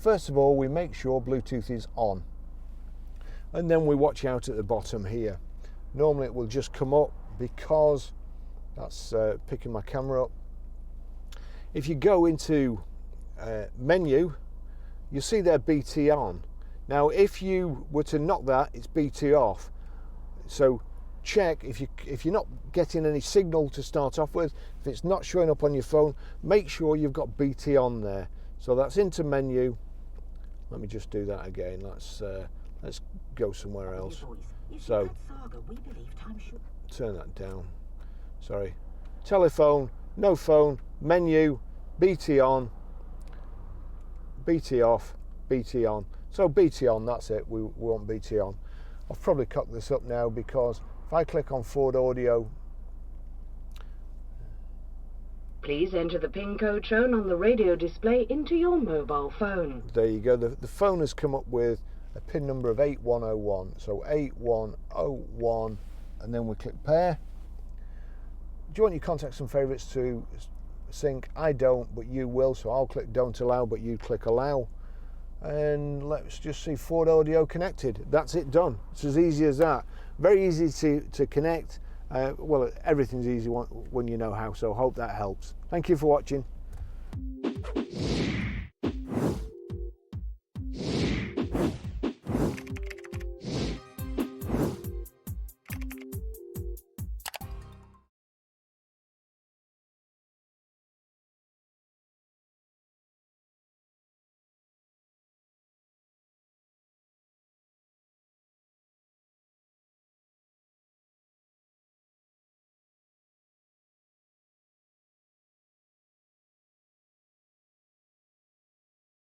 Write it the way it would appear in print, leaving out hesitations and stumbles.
first of all we make sure Bluetooth is on, and then we watch out at the bottom here. Normally it will just come up because that's picking my camera up. If you go into menu, you see there BT on. Now if you were to knock that, it's BT off. So check if you're not getting any signal to start off with, if it's not showing up on your phone, make sure you've got BT on there. So that's into menu. Let me just do that again. Let's go somewhere else. So turn that down. Sorry. Telephone, no phone, menu, BT on, BT off, BT on. So BT on, that's it. We want BT on. I've probably cocked this up now because if I click on Ford Audio, please enter the PIN code shown on the radio display into your mobile phone. There you go. The phone has come up with a PIN number of 8101. So 8101, and then we click pair. Do you want your contacts and favourites to sync? I don't, but you will. So I'll click don't allow, but you click allow. And let's just see Ford Audio connected. That's it, done. It's as easy as that. Very easy to connect. Well, everything's easy when you know how, so hope that helps. Thank you for watching.